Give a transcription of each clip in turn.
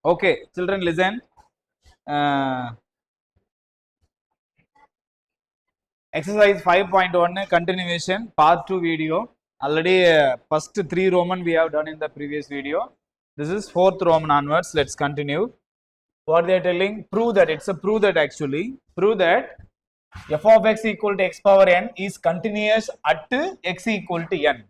Okay, children, listen. Exercise 5.1 continuation part 2 video. Already first 3 Roman we have done in the previous video. This is 4th Roman onwards. Let's continue. What they are telling? Prove that. It's a prove that actually. Prove that f of x equal to x power n is continuous at x equal to n.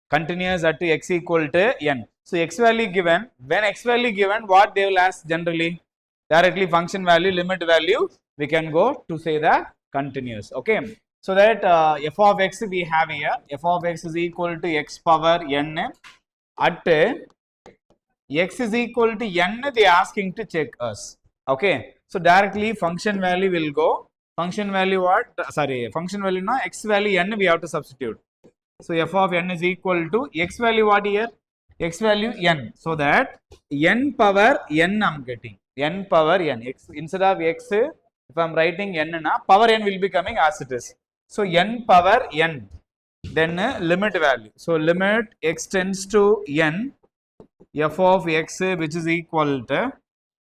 Continuous at x equal to n. So x value given. When x value given, what they will ask generally? Directly function value, limit value. We can go to say the continuous. Okay. So that f of x we have here. F of x is equal to x power n at x is equal to n. They are asking to check us. Okay. So directly function value will go. Function value what? Sorry. Function value now x value n we have to substitute. So f of n is equal to x value what here? X value n. So that n power n I am getting. N power n. X instead of x, if I am writing n na, power n will be coming as it is. So n power n. Then limit value. So limit x tends to n. F of x which is equal to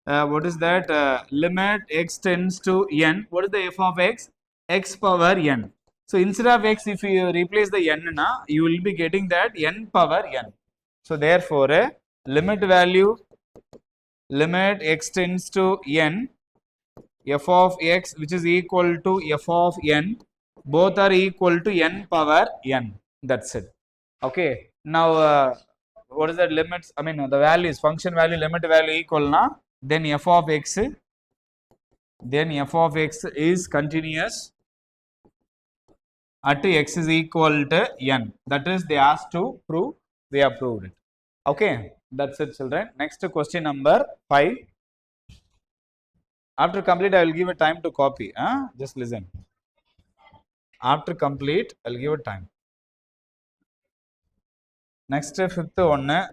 what is that? Limit x tends to n. What is the f of x? X power n. So instead of x, if you replace the n, you will be getting that n power n. So therefore, limit value, limit x tends to n, f of x which is equal to f of n, both are equal to n power n. That's it. Okay. Now, what is that limits? I mean, the values, function value, limit value equal na, then f of x is continuous at x is equal to n. That is they asked to prove. We have proved it. Okay, that's it, children. Next question number 5. After complete, I will give a time to copy. Just listen. After complete, I will give a time. Next 5th one.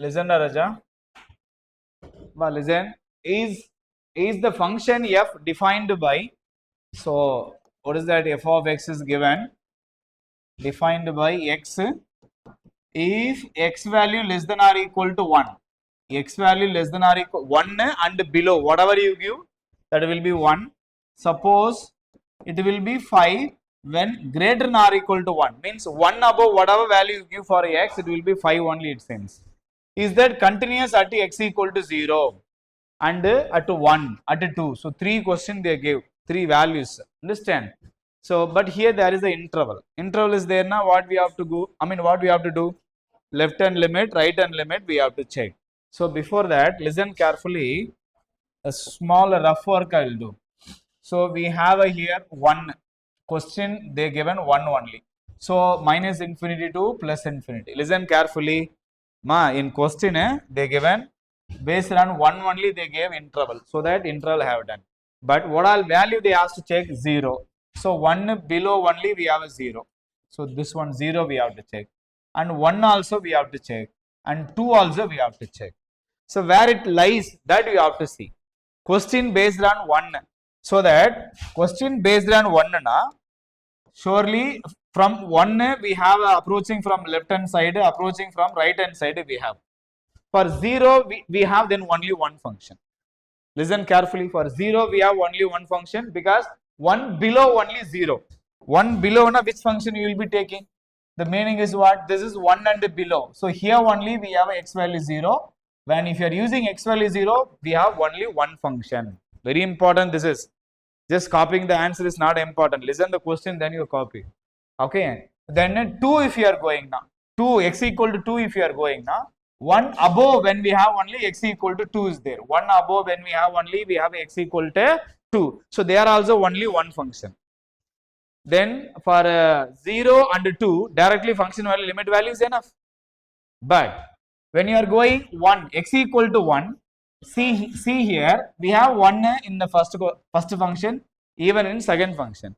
Listen, Raja. Well, listen. Is the function f defined by? So what is that? F of x is given, defined by x if x value less than or equal to 1. X value less than or equal 1 and below, whatever you give, that will be 1. Suppose it will be 5 when greater than or equal to 1. Means 1 above whatever value you give for x, it will be 5 only, it seems. Is that continuous at x equal to 0 and at 1, at 2? So 3 questions they gave. 3 values, understand? So but here there is the interval. Interval is there now. What we have to go? I mean, what we have to do? Left hand limit, right hand limit, we have to check. So before that, listen carefully. A small rough work I will do. So we have here one question. They given 1 only. So minus infinity to plus infinity. Listen carefully. In question they given based on 1 only they gave interval. So that interval I have done. But what all value they asked to check? 0. So 1 below only we have a 0. So this one 0 we have to check. And 1 also we have to check. And 2 also we have to check. So where it lies, that we have to see. Question based on 1. So that question based on 1 surely from 1 we have approaching from left hand side, approaching from right hand side we have. For 0 we have then only one function. Listen carefully. For 0 we have only one function because 1 below only 0. 1 below which function you will be taking? The meaning is what? This is 1 and below. So here only we have x value 0. When if you are using x value 0, we have only one function. Very important this is. Just copying the answer is not important. Listen the question, then you copy. Okay. Then 2 if you are going now. 2 x equal to 2 if you are going now. 1 above when we have only x equal to 2 is there. 1 above when we have only we have x equal to 2. So they are also only one function. Then for 0 and 2 directly function value limit value is enough. But when you are going 1 x equal to 1, see here we have 1 in the first function, even in second function.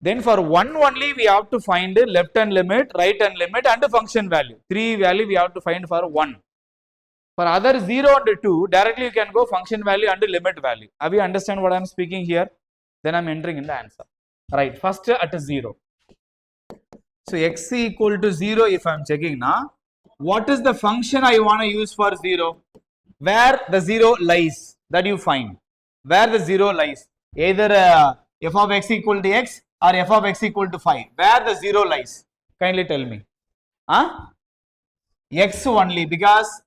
Then for 1 only we have to find left hand limit, right hand limit and function value. 3 value we have to find for 1. For other 0 and 2 directly you can go function value and limit value. Have you understand what I am speaking here? Then I am entering in the answer. Right, first at 0. So x equal to 0 if I am checking now. What is the function I want to use for 0? where the 0 lies, that you find where the 0 lies, either f of x equal to x or f of x equal to 5, where the 0 lies, kindly tell me. X only, because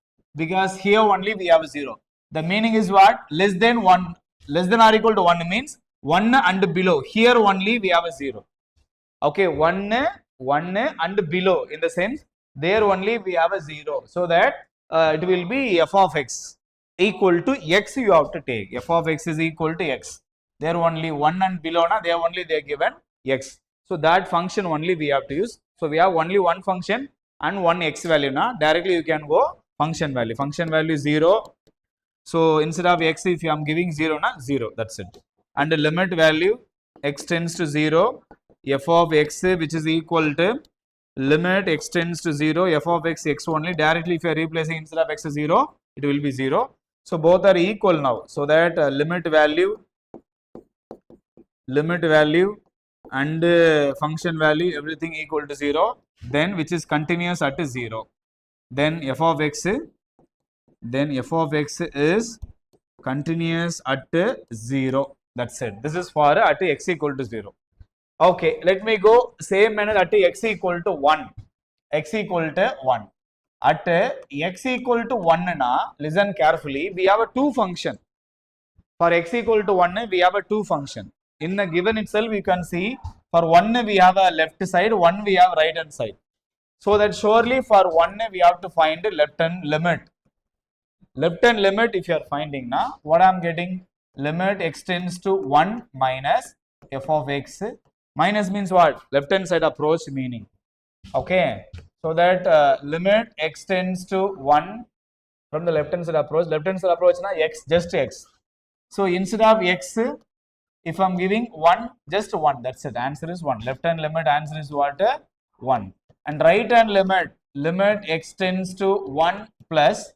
here only we have 0. The meaning is what? Less than 1, less than or equal to 1 means 1 and below. Here only we have a 0. Okay, 1 and below, in the sense there only we have a 0. So that it will be f of x equal to x, you have to take. F of x is equal to x. There only 1 and below, na, there only they are given x. So that function only we have to use. So we have only one function and one x value. Now directly you can go function value. Function value 0. So instead of x, if I am giving 0, na, 0, that's it. And the limit value x tends to 0, f of x, which is equal to limit x tends to 0, f of x, x only. Directly if you are replacing instead of x 0, it will be 0. So both are equal now. So that limit value and function value, everything equal to 0, then which is continuous at 0. Then f of x is continuous at 0. That's it. This is for at x equal to 0. Okay, let me go same manner at x equal to 1. X equal to 1. At x equal to 1, na, listen carefully, we have a 2 function. For x equal to 1, we have a 2 function. In the given itself, you can see for 1 we have a left side, 1 we have right hand side. So that surely for 1 we have to find left hand limit. Left hand limit, if you are finding, now what I am getting, limit x tends to 1 minus f of x. Minus means what? Left hand side approach meaning. Okay, so that limit x tends to 1 from the left hand side approach. Left hand side approach, na, x, just x. So instead of x, if I am giving 1, just 1, that's it. Answer is 1. Left hand limit answer is what? 1. And right hand limit x tends to 1 plus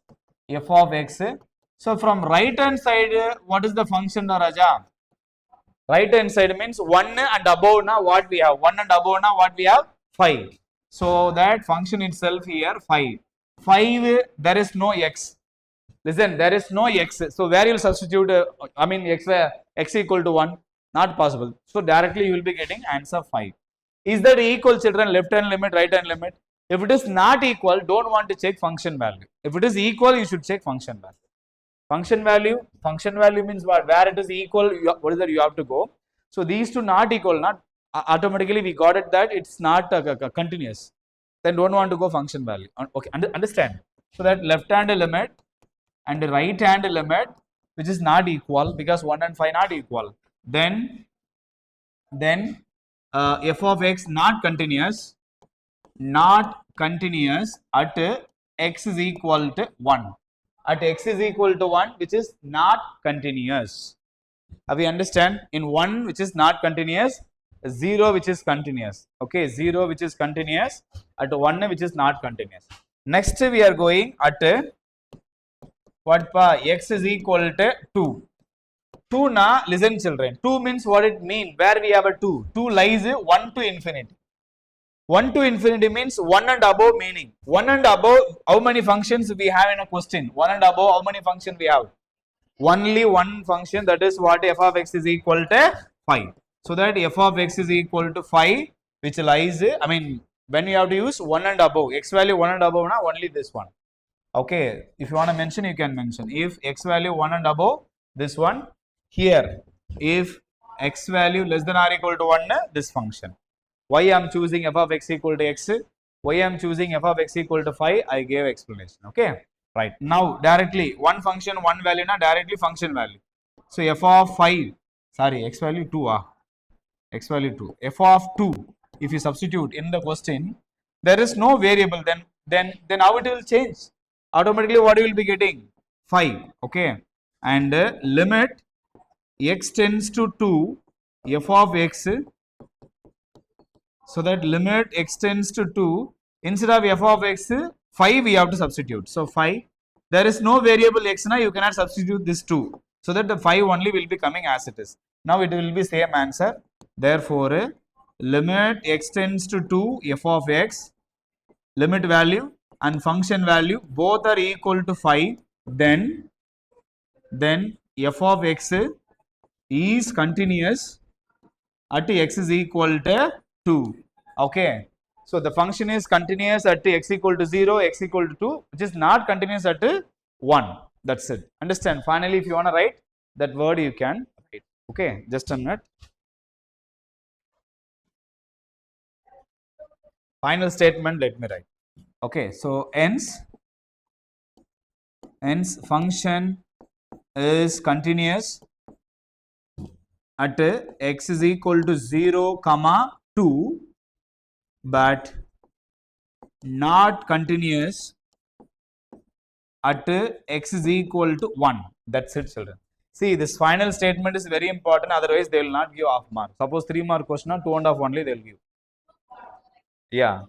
f of x. So from right hand side, what is the function, Raja? Right hand side means 1 and above, now what we have? 1 and above, now what we have? 5. So that function itself here 5. 5, there is no x. Listen, there is no x. So where you will substitute, x equal to 1? Not possible. So directly you will be getting answer 5. Is that equal, children? Left hand limit, right hand limit? If it is not equal, don't want to check function value. If it is equal, you should check function value. Function value means what? Where it is equal, what is that you have to go. So these two not equal, not automatically we got it that it's not continuous. Then don't want to go function value. Okay, understand. So that left hand limit and the right hand limit, which is not equal, because 1 and 5 not equal, then f of x not continuous at x is equal to 1. At x is equal to 1, which is not continuous. We understand? In 1 which is not continuous, 0 which is continuous. Okay, 0 which is continuous, at 1 which is not continuous. Next we are going at what, x is equal to 2. 2, na, listen children, 2 means what it means, where we have a 2. 2 lies 1 to infinity. 1 to infinity means 1 and above, meaning 1 and above, how many functions we have in a question? 1 and above, how many functions we have? Only one function, that is what, f of x is equal to 5. So that f of x is equal to 5, which lies, when you have to use 1 and above, x value 1 and above, na, only this one. Okay, if you want to mention, you can mention. If x value 1 and above, this one. Here, if x value less than or equal to 1, this function. Why I am choosing f of x equal to x? Why I am choosing f of x equal to 5? I gave explanation. Okay, right. Now directly one function, one value, na, directly function value. So f of 5, sorry, x value 2, x value 2, f of 2. If you substitute in the question, there is no variable. Then how it will change? Automatically, what you will be getting? 5. Okay, and limit x tends to 2, f of x. So that limit x tends to 2, instead of f of x, 5 we have to substitute. So 5, there is no variable x, now you cannot substitute this 2. So that the 5 only will be coming as it is. Now it will be same answer. Therefore, limit x tends to 2, f of x, limit value and function value both are equal to 5. then f of x is continuous at x is equal to 2. Okay. So the function is continuous at x equal to 0, x equal to 2, which is not continuous at 1. That's it. Understand? Finally, if you want to write that word, you can write. Okay. Just a minute. Final statement, let me write. Okay. So hence function is continuous at x is equal to 0, 2, but not continuous at x is equal to 1. That's it, children. See, this final statement is very important, otherwise they will not give half mark. Suppose 3 mark question, 2.5 only they will give. Yeah,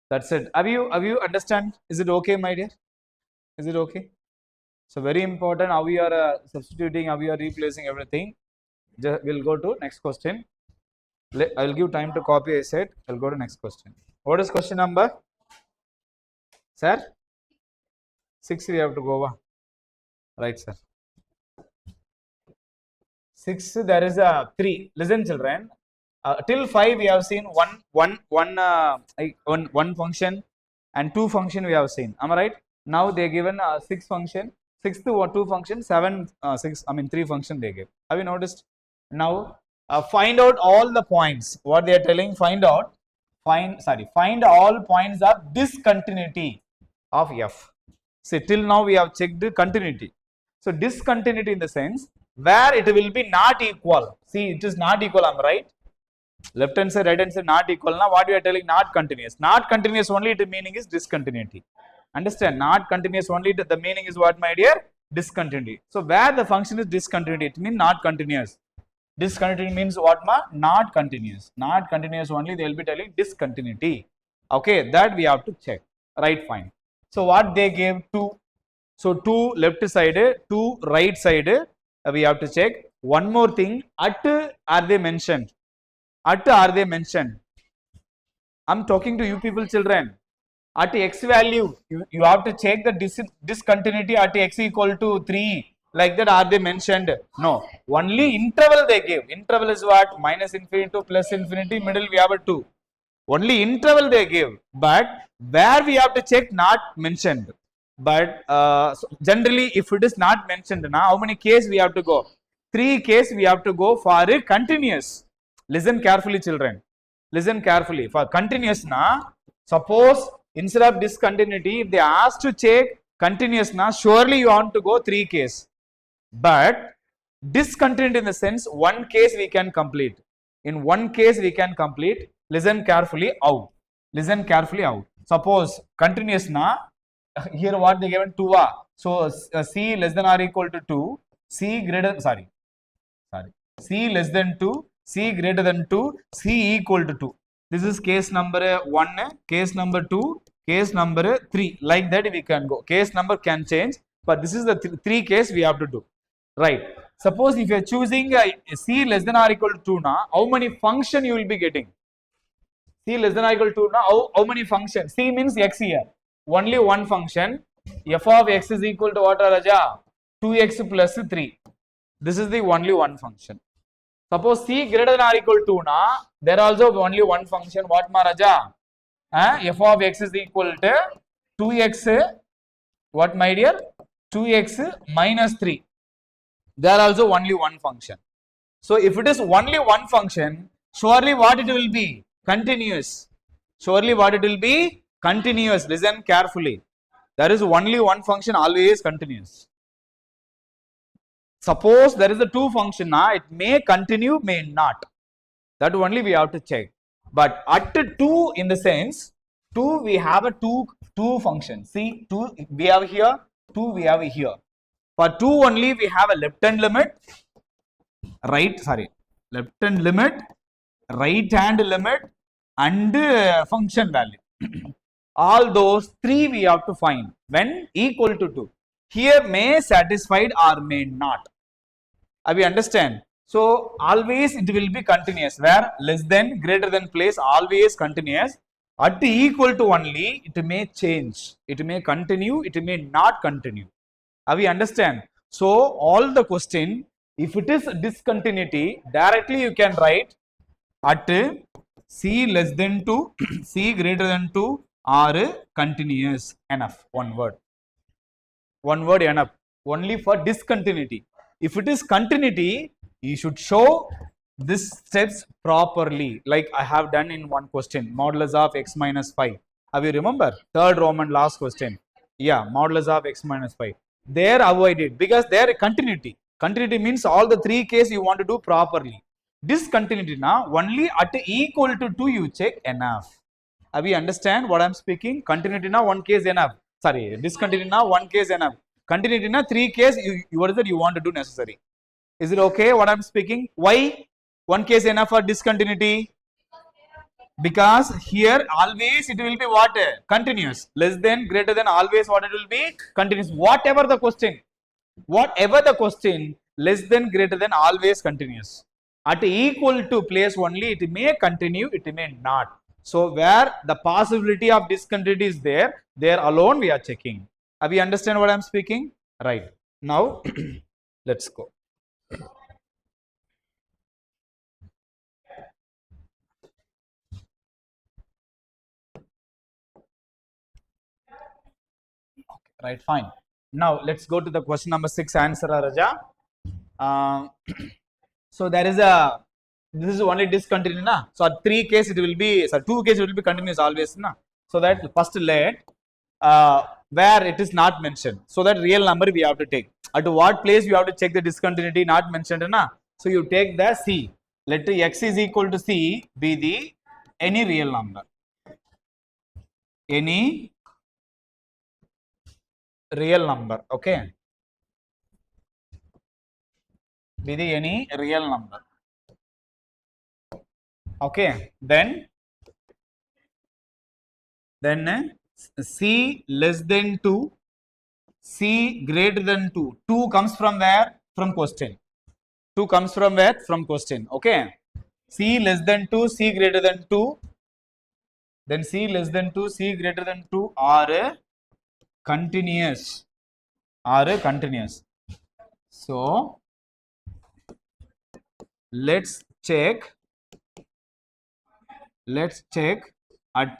that's it. Have you understand? Is it okay, my dear? Is it okay? So very important how we are substituting, how we are replacing everything. We'll go to next question. I'll give time to copy. I said I'll go to next question. What is question number? Sir? 6 we have to go. Right, sir. 6 there is a 3. Listen, children. Till 5 we have seen one function and 2 function we have seen. Am I right? Now they given 6 function, 6th 2 function, 7 6. I mean 3 function they give. Have you noticed? Now find out all the points. What they are telling? Find all points of discontinuity of f. See, till now we have checked the continuity. So discontinuity in the sense where it will be not equal. See, it is not equal. Am I right? Left hand side, right hand side not equal. Now what we are telling? Not continuous. Not continuous only. The meaning is discontinuity. Understand? Not continuous only. The meaning is what, my dear? Discontinuity. So where the function is discontinuity, it means not continuous. Discontinuity means what, ma? Not continuous. Not continuous only. They will be telling discontinuity. Okay, that we have to check. Right, fine. So what they gave? 2. So 2 left side, 2 right side. We have to check. One more thing. At are they mentioned? At are they mentioned? I'm talking to you people, children. At x value, you have to check the discontinuity at x equal to 3. Like that, are they mentioned? No. Only interval they give. Interval is what? Minus infinity to plus infinity. Middle we have a 2. Only interval they give. But where we have to check, not mentioned. But so generally, if it is not mentioned, now how many cases we have to go? 3 cases we have to go for a continuous. Listen carefully, children. Listen carefully. For continuous, suppose instead of discontinuity, if they ask to check continuous, surely you want to go 3 cases. But discontinuity in the sense, 1 case we can complete. In 1 case we can complete. Listen carefully out. Listen carefully out. Suppose continuous, here what they given 2. So c less than or equal to 2. C less than 2. C greater than 2, C equal to 2. This is case number 1, case number 2, case number 3. Like that we can go. Case number can change, but this is the 3 case we have to do. Right. Suppose if you are choosing C less than or equal to 2, how many function you will be getting? C less than or equal to 2, how many functions? C means x here. Only one function. F of x is equal to what, Raja? 2x plus 3. This is the only one function. Suppose C greater than or equal to, there also only one function. What, Maharaja? F of x is equal to 2x, what, my dear? 2x minus 3. There also only one function. So if it is only one function, surely what it will be? Continuous. Surely what it will be? Continuous. Listen carefully. There is only one function, always continuous. Suppose there is a 2 function, it may continue, may not. That only we have to check. But at 2 in the sense, 2 we have a 2 functions. See, 2 we have here, 2 we have here. For 2 only we have a left hand limit, right hand limit and function value. All those 3 we have to find when equal to 2. Here may satisfied or may not. We understand. So always it will be continuous. Where less than, greater than place always continuous. At equal to only, it may change. It may continue, it may not continue. We understand? So, all the question, if it is discontinuity, directly you can write at c less than 2, c greater than 2 or continuous. Enough. One word enough. Only for discontinuity. If it is continuity, you should show this steps properly, like I have done in one question, modulus of x minus 5. Have you remember? Third Roman last question. Yeah, modulus of x minus 5. There avoided because there continuity. Continuity means all the three cases you want to do properly. Discontinuity now only at equal to 2 you check enough. We understand what I am speaking? Continuity now one case enough. Sorry, discontinuity now one case enough. Continuity now three case what is that you want to do necessary. Is it okay what I am speaking? Why one case enough for discontinuity? Because here always it will be what? Continuous. Less than, greater than, always what it will be? Continuous. Whatever the question, less than, greater than, always continuous. At equal to place only, it may continue, it may not. So, where the possibility of discontinuity is there, there alone we are checking. We understand what I am speaking? Right. Now, let's go. Right, fine. Now, let's go to the question number 6 answer, Raja. So, there is this is only discontinuous, na? So, at 3 case it will be, 2 case it will be continuous always, na? So, that first let where it is not mentioned. So, that real number we have to take. At what place you have to check the discontinuity not mentioned, na? So, you take the C. Let x is equal to C be the any real number. Any real number, okay? Be the any real number. Okay, then C less than 2, C greater than 2. 2 comes from where? From question. 2 comes from where? From question. Okay. C less than 2, C greater than 2. Then C less than 2, C greater than 2 are continuous. So, let's check at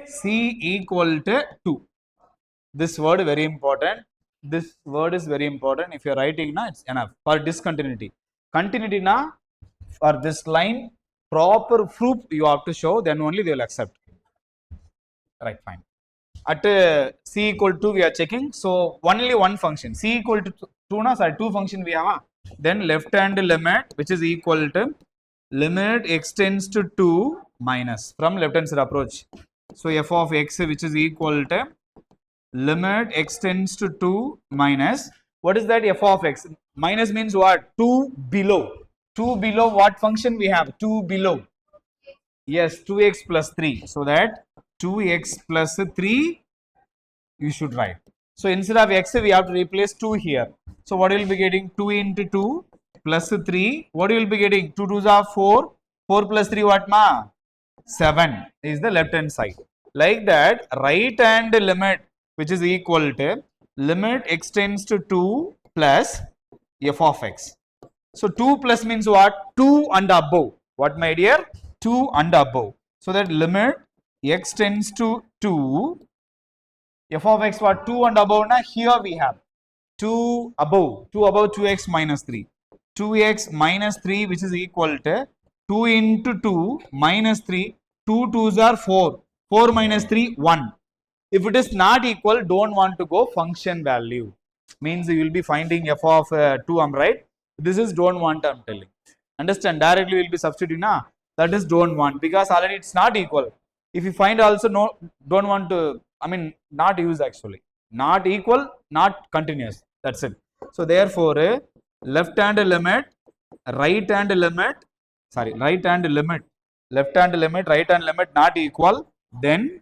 C equal to 2. This word very important. This word is very important. If you are writing now, it's enough for discontinuity. Continuity now for this line, proper proof you have to show, then only they will accept. Right, fine. At C equal to 2 we are checking. So only one function. C equal to 2 na, sorry, 2 function we have. Then left hand limit which is equal to limit x tends to 2 minus from left hand side approach. So f of x which is equal to limit x tends to 2 minus, what is that f of x? Minus means what? 2 below. 2 below what function we have? 2 below. Yes, 2x plus 3. So that 2x plus 3 you should write. So instead of x we have to replace 2 here. So what you will be getting? 2 into 2 plus 3. What you will be getting? 2 2s are 4. 4 plus 3 what ma? 7 is the left hand side. Like that, right hand limit which is equal to limit x tends to 2 plus f of x. So 2 plus means what? 2 and above. What my dear? 2 and above. So that limit x tends to 2, f of x what? 2 and above. Now here we have 2 above 2x minus 3. 2x minus 3 which is equal to 2 into 2 minus 3. 2 2s are 4. 4 minus 3 1. If it is not equal, don't want to go function value. Means you will be finding f of 2, I'm right. This is don't want, I'm telling. Understand? Directly we will be substituting. Nah? That is don't want because already it's not equal. If you find also no, don't want to, I mean not use actually. Not equal, not continuous. That's it. So therefore, left hand limit, right hand limit, right hand limit, left hand limit, right hand limit not equal, then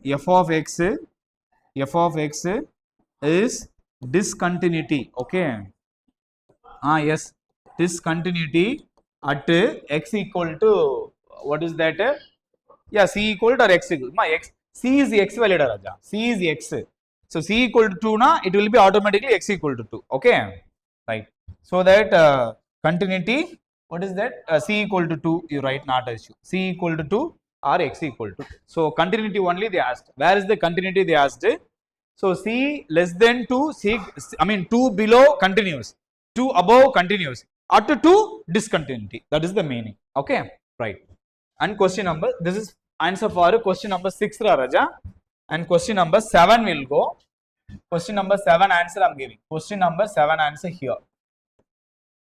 f of x is discontinuity. Okay. Yes, discontinuity at x equal to, what is that? Yeah, C equal to or X equal. Ma, X, C is the X valid, Raja. C is the X. So C equal to 2 na, it will be automatically X equal to 2. Okay, right. So that continuity, what is that? C equal to 2, you write not as issue. C equal to 2 or X equal to 2. So continuity only they asked. Where is the continuity they asked? So C less than 2, C, I mean 2 below continuous, 2 above continuous, or to 2 discontinuity. That is the meaning. Okay, right. And question number, this is answer for question number 6, Raja. And question number 7 will go. Question number 7 answer I am giving. Question number 7 answer here.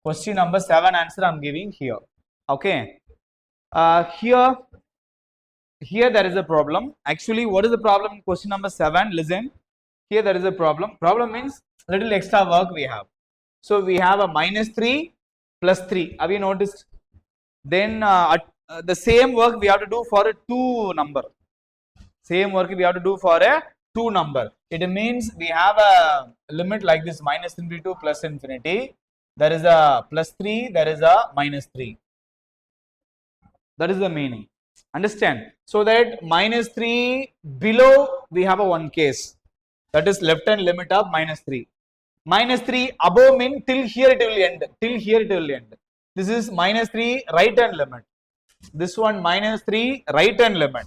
Question number 7 answer I am giving here. Okay. Here there is a problem. Actually, what is the problem in question number 7? Listen. Here there is a problem. Problem means little extra work we have. So we have a minus 3 plus 3. Have you noticed? Then the same work we have to do for a 2 number. Same work we have to do for a 2 number. It means we have a limit like this, minus infinity to plus infinity. There is a plus 3, there is a minus 3. That is the meaning. Understand? So that minus 3 below we have a one case. That is left hand limit of minus 3. Minus 3 above mean till here it will end. Till here it will end. This is minus 3 right hand limit. This one minus 3 right hand limit.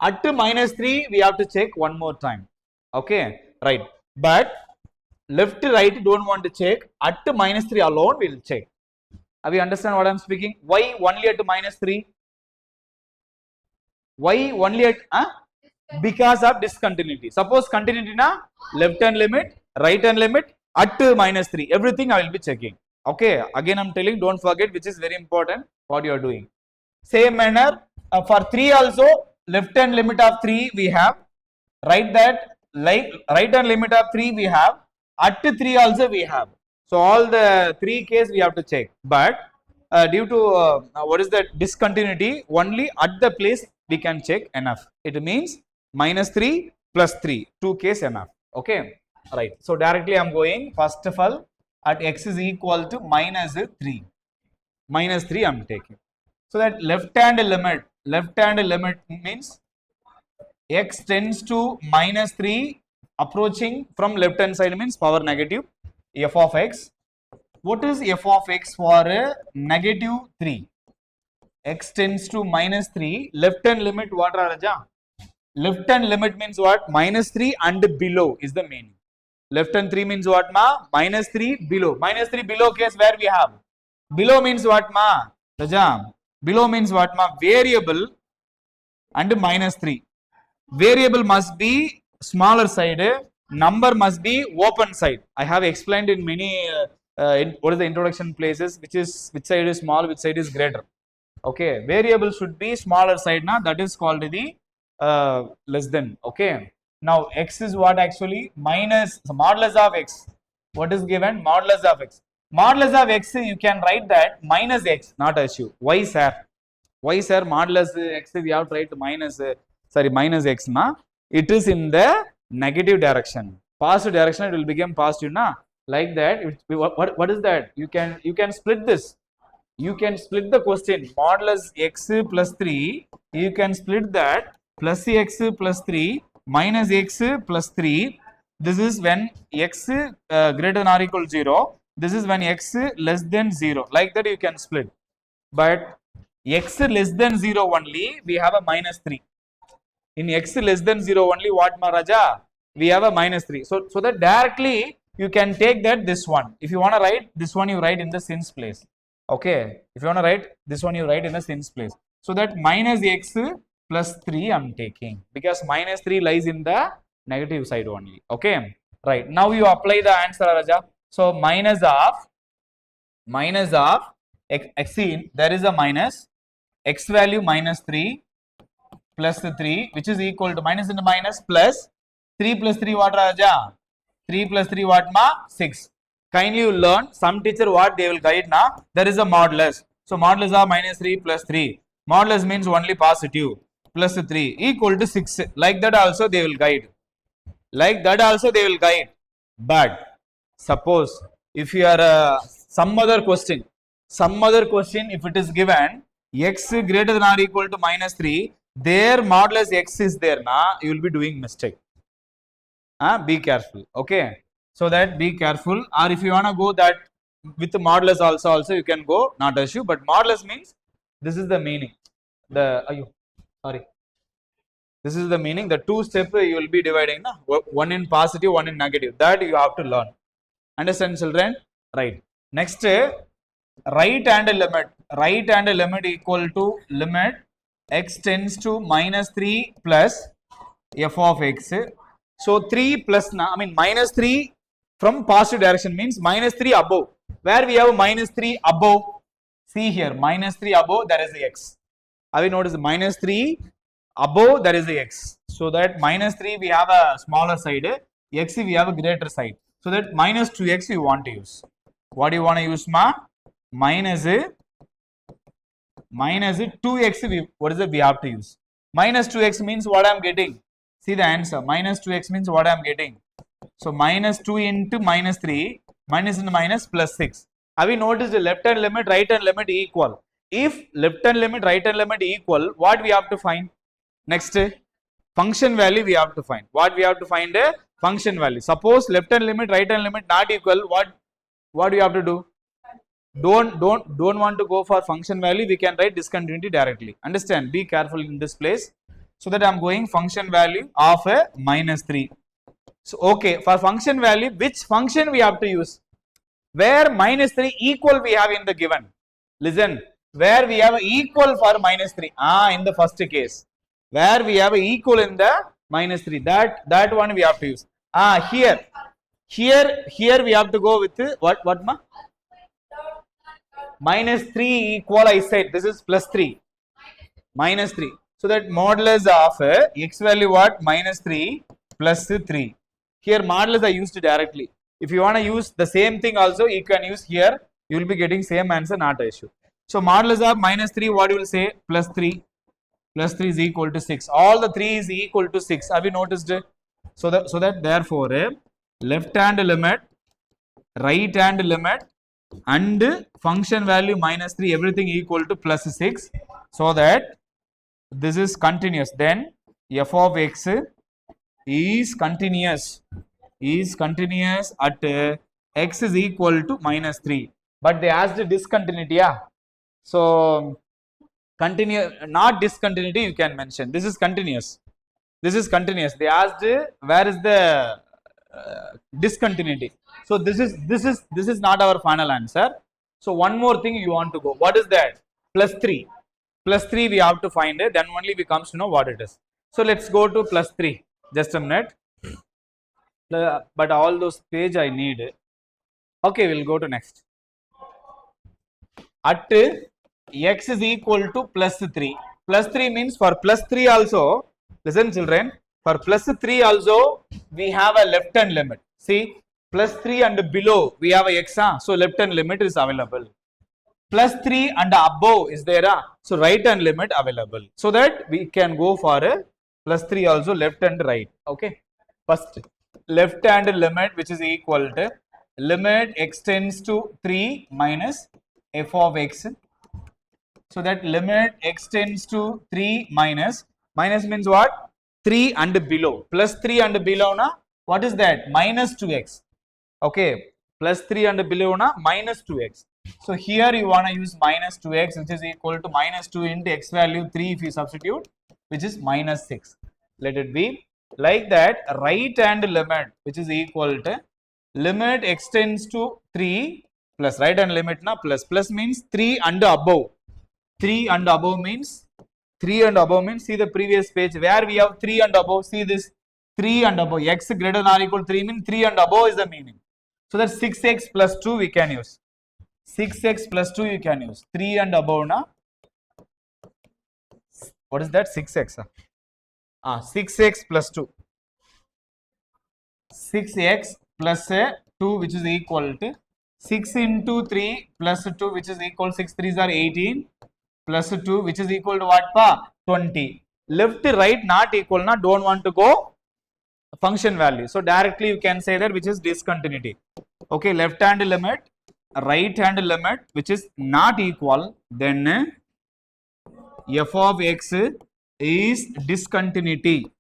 At minus 3 we have to check one more time. Okay, right. But left to right don't want to check. At minus 3 alone we will check. Have you understand what I am speaking? Why only at minus 3? Why only at because of discontinuity. Suppose continuity na left hand limit, right hand limit, at minus 3. Everything I will be checking. Okay, again I am telling, don't forget, which is very important what you are doing. Same manner for 3 also, left hand limit of 3 we have. Write that, like right hand limit of 3 we have. At 3 also we have. So all the 3 case we have to check. But due to what is the discontinuity, only at the place we can check enough. It means minus 3 plus 3, 2 case enough. Okay, right. So directly I am going, first of all, at x is equal to minus 3. Minus 3 I am taking. So that left hand limit means x tends to minus 3 approaching from left hand side means power negative f of x. What is f of x for negative 3? X tends to minus 3. Left hand limit what, Raja? Left hand limit means what? Minus 3 and below is the meaning. Left hand 3 means what, ma? Minus 3 below. Minus 3 below case where we have? Below means what, ma? Raja? Below means what, ma? Variable and minus 3. Variable must be smaller side. Number must be open side. I have explained in many what is the introduction places, which side is small, which side is greater. Okay, variable should be smaller side na, that is called the less than. Okay, now x is what actually? Minus modulus of x. What is given? Modulus of x. Modulus of x, you can write that minus x, not issue. Why, sir? Why, sir? Modulus x we have to write minus x na. It is in the negative direction. Positive direction it will become positive na. Like that. What is that? You can split this. You can split the question. Modulus x plus 3. You can split that plus x plus 3 minus x plus 3. This is when x greater than or equal to 0. This is when x less than 0. Like that you can split. But x less than 0 only we have a minus 3. In x less than 0 only what, Maharaja? We have a minus 3. So that directly you can take that this one. If you want to write this one, you write in the since place. Okay. If you want to write this one, you write in the since place. So that minus x plus 3 I am taking because minus 3 lies in the negative side only. Okay. Right. Now you apply the answer, Raja. So minus of x in, there is a minus, x value minus 3 plus 3 which is equal to minus into minus plus 3 plus 3 what, Raja? 3 plus 3 what, ma? 6. Kindly you learn, some teacher what they will guide now, there is a modulus. So modulus of minus 3 plus 3. Modulus means only positive. Plus 3 equal to 6. Like that also they will guide. Like that also they will guide. But suppose if you are some other question if it is given x greater than or equal to minus 3, there modulus x is there, you will be doing mistake. Be careful. Okay, so that be careful. Or if you want to go that with the modulus also you can go, not an issue. But modulus means this is the meaning. This is the meaning. The two step you will be dividing, one in positive, one in negative. That you have to learn. Understand, children? Right. Next, right hand limit. Right hand limit equal to limit x tends to minus 3 plus f of x. So 3 plus, minus 3 from positive direction means minus 3 above. Where we have minus 3 above? See here, minus 3 above, there is the x. Have you noticed minus 3 above, there is the x. So that minus 3 we have a smaller side, x we have a greater side. So that minus 2x you want to use. What do you want to use, minus 2x, what is it we have to use? Minus 2x means what I am getting? See the answer. Minus 2x means what I am getting. So minus 2 into minus 3, minus into minus plus 6. Have you noticed the left hand limit, right hand limit equal? If left hand limit, right hand limit equal, what we have to find? Next, function value we have to find. What we have to find? A function value. Suppose left hand limit, right hand limit not equal, what do you have to do? Don't want to go for function value, we can write discontinuity directly. Understand? Be careful in this place. So that I am going function value of a minus 3. So okay, for function value, which function we have to use? Where minus 3 equal we have in the given. Listen, where we have equal for minus 3. In the first case. Where we have equal in the minus 3. That one we have to use. Here we have to go with what ma? Minus 3 equal, I said this is plus 3. Minus 3. So that modulus of x value what? Minus 3 plus 3. Here modulus I used directly. If you want to use the same thing also, you can use here. You will be getting same answer, not an issue. So modulus of minus 3, what you will say? Plus 3. Plus 3 is equal to 6. All the 3 is equal to 6. Have you noticed it? So that therefore left hand limit, right hand limit and function value minus 3, everything equal to plus 6. So that this is continuous. Then f of x is continuous at x is equal to minus 3. But they asked discontinuity. So continuous, not discontinuity you can mention. This is continuous. This is continuous. They asked where is the discontinuity. So this is not our final answer. So one more thing you want to go. What is that? Plus 3. Plus 3 we have to find it. Then only we comes to know what it is. So let's go to plus 3. Just a minute. But all those page I need. Okay, we'll go to next. At x is equal to plus 3. Plus 3 means for plus 3 also, listen children, for plus 3 also we have a left hand limit. See, plus 3 and below we have a x, so left hand limit is available. Plus 3 and above is there, so right hand limit available. So that we can go for a plus 3 also left and right. Okay, first left hand limit which is equal to limit x tends to 3 minus f of x. So that limit x tends to 3 minus means what? 3 and below. Plus 3 and below na, what is that? Minus 2x. Okay, plus 3 and below na, minus 2x. So here you want to use minus 2x which is equal to minus 2 into x value 3 if you substitute, which is minus 6. Let it be. Like that, right hand limit which is equal to limit x tends to 3 plus right hand limit na, plus means 3 and above. 3 and above means see the previous page where we have 3 and above. See this 3 and above, x greater than or equal to 3 means 3 and above is the meaning. So that 6x plus 2 we can use. 6x plus 2 you can use. 3 and above na. What is that? 6x. 6x plus 2. 6x plus 2 which is equal to 6 into 3 plus 2 which is equal to 6 3s are 18 plus 2 which is equal to what? 20. Left right not equal na, don't want to go function value. So directly you can say that which is discontinuity. Okay, left hand limit, right hand limit which is not equal, then f of x is discontinuity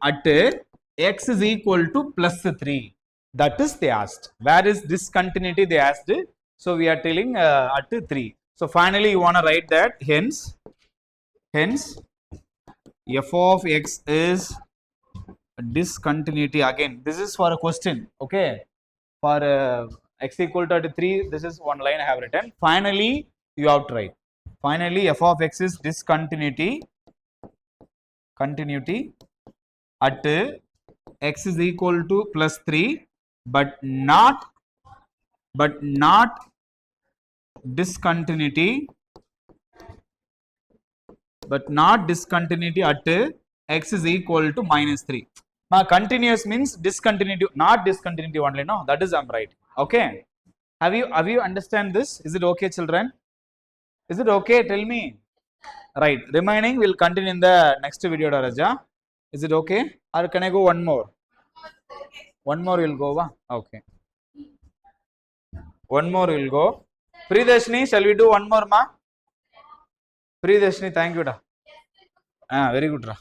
at x is equal to plus 3. That is they asked. Where is discontinuity they asked? So we are telling at 3. So finally you want to write that hence f of x is discontinuity. Again this is for a question, okay, for x equal to 3, this is one line I have written. Finally you have to write, finally f of x is discontinuity at x is equal to plus 3 but not discontinuity at x is equal to minus 3. Now continuous means discontinuity, not discontinuity only. No, that is I'm right. Okay. Have you understand this? Is it okay, children? Is it okay? Tell me. Right. Remaining will continue in the next video, Raja. Is it okay? Or can I go one more? One more will go. Okay. One more will go. Priyadashni, shall we do one more, ma? Priyadashni, thank you, da. Very good, ra.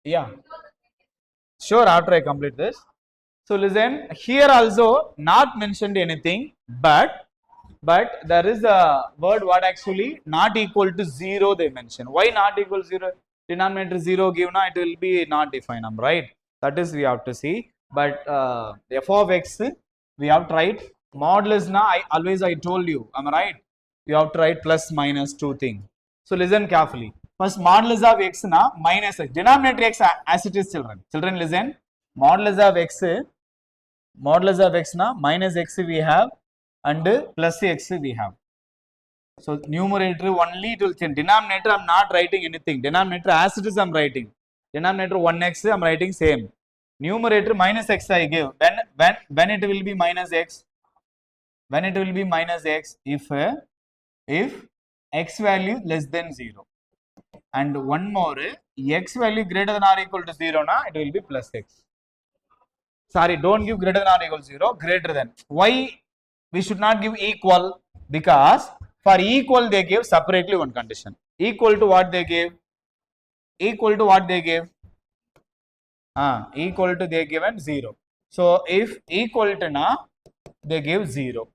Yeah. Sure, after I complete this. So listen, here also not mentioned anything, but there is a word what actually not equal to 0 they mention. Why not equal to 0? Denominator 0 given, it will be not defined, right? That is we have to see. But f of x we have to write modulus na. I told you, am I right? You have to write plus minus 2 thing. So listen carefully. First modulus of x na minus x. Denominator x as it is, children. Children listen. Modulus of x na minus x we have and plus x we have. So numerator only it will change. Denominator I am not writing anything. Denominator as it is I am writing. Denominator 1x I am writing same. Numerator minus x I give. When it will be minus x? When it will be minus x? If x value less than 0. And one more, x value greater than or equal to 0 na, it will be plus x. Sorry, don't give greater than or equal to 0, greater than. Why we should not give equal? Because for equal they gave separately one condition. Equal to what they gave? Equal to what they gave? Equal to they given 0. So if equal to na, they give 0.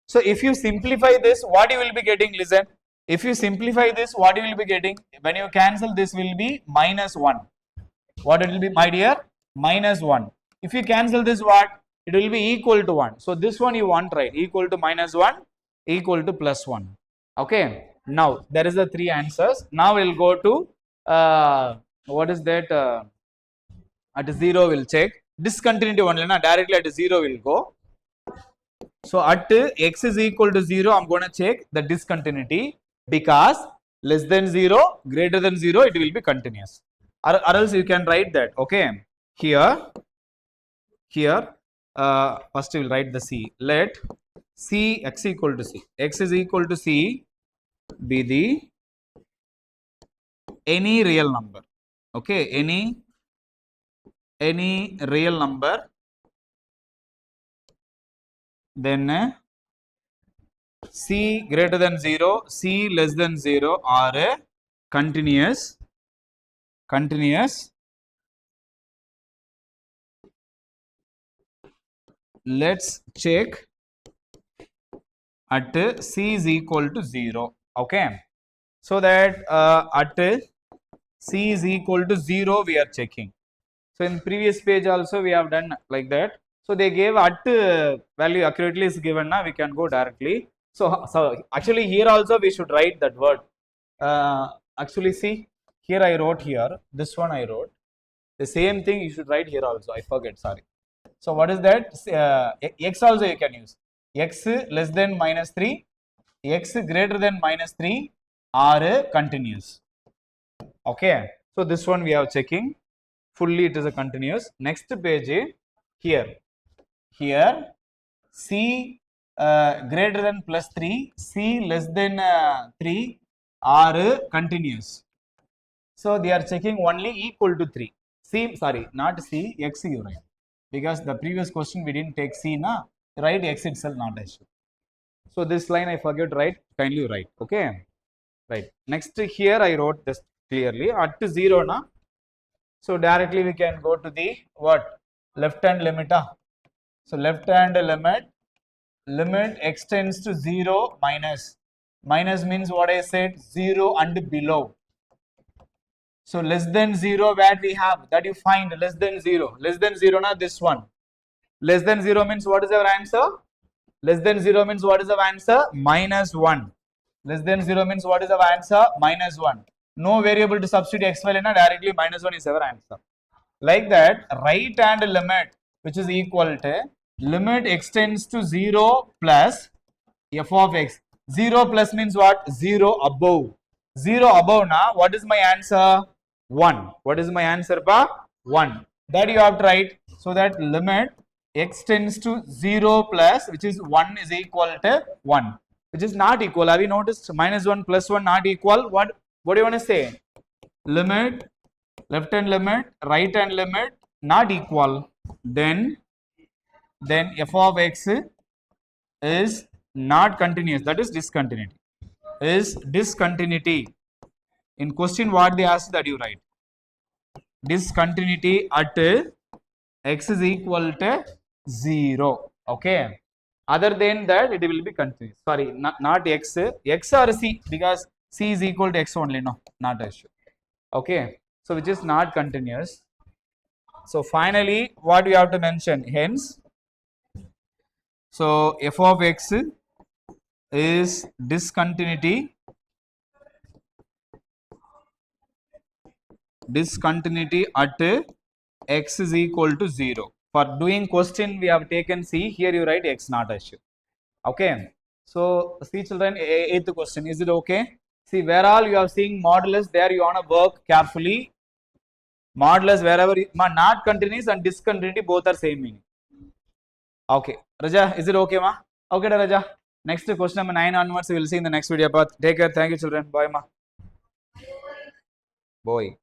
So if you simplify this, what you will be getting? Listen. If you simplify this, what you will be getting? When you cancel this will be minus 1. What it will be, my dear? Minus 1. If you cancel this, what? It will be equal to 1. So this one you want, right? Equal to minus 1, equal to plus 1. Okay. Now there is the 3 answers. Now we'll go to what is that? At 0 we'll check. Discontinuity only, na? Directly at 0 will go. So at x is equal to 0, I'm going to check the discontinuity, because less than 0, greater than 0, it will be continuous. Or else you can write that. Okay. Here first we will write the C. Let C x equal to C. X is equal to C be the any real number. Okay. Any real number, then C greater than 0, C less than 0 are continuous. Let's check at C is equal to 0. Okay. So that at C is equal to 0 we are checking. So in previous page also we have done like that. So they gave at value accurately is given, now we can go directly. So actually here also we should write that word. Actually see, here I wrote here, this one I wrote. The same thing you should write here also. I forget, sorry. So what is that? X also you can use. X less than minus 3, x greater than minus 3 are continuous. Okay. So this one we are checking. Fully it is a continuous. Next page here. C greater than plus 3, C less than 3 are continuous. So they are checking only equal to 3. C, sorry, not C, x you write. Because the previous question we didn't take C, na? Write x itself, not issue. So this line I forget write, kindly write. Okay, right. Next here I wrote this clearly at 0 na. So directly we can go to the what left hand limit. So left hand limit extends to 0 minus. Minus means what I said, 0 and below. So less than 0 where we have that you find less than 0. Less than 0 na this one. Less than 0 means what is our answer? Less than 0 means what is our answer? Minus 1. Less than 0 means what is our answer? Minus 1. No variable to substitute x value, directly minus 1 is our answer. Like that, right hand limit which is equal to limit extends to 0 plus f of x. 0 plus means what? 0 above. 0 above now, what is my answer? 1. What is my answer? 1. That you have to write. So that limit x tends to 0 plus which is 1 is equal to 1. Which is not equal. Have you noticed? Minus 1 plus 1 not equal. What do you want to say? Limit, left hand limit, right hand limit not equal. Then f of x is not continuous. That is discontinuity. Is discontinuity. In question what they ask that you write. Discontinuity at x is equal to 0. Okay. Other than that, it will be continuous. Sorry, not x. X or c, because c is equal to x only. No, not issue. Okay. So which is not continuous. So finally, what we have to mention? Hence, so f of x is discontinuity at x is equal to 0. For doing question we have taken C, here you write x not issue. Okay. So see children, 8th question, is it okay? See where all you are seeing modulus, there you want to work carefully. Modulus wherever not continuous and discontinuity both are same meaning. Okay, Raja, is it okay ma? Okay Raja. Next question number 9 onwards we will see in the next video. But take care, thank you children, bye ma. Boy.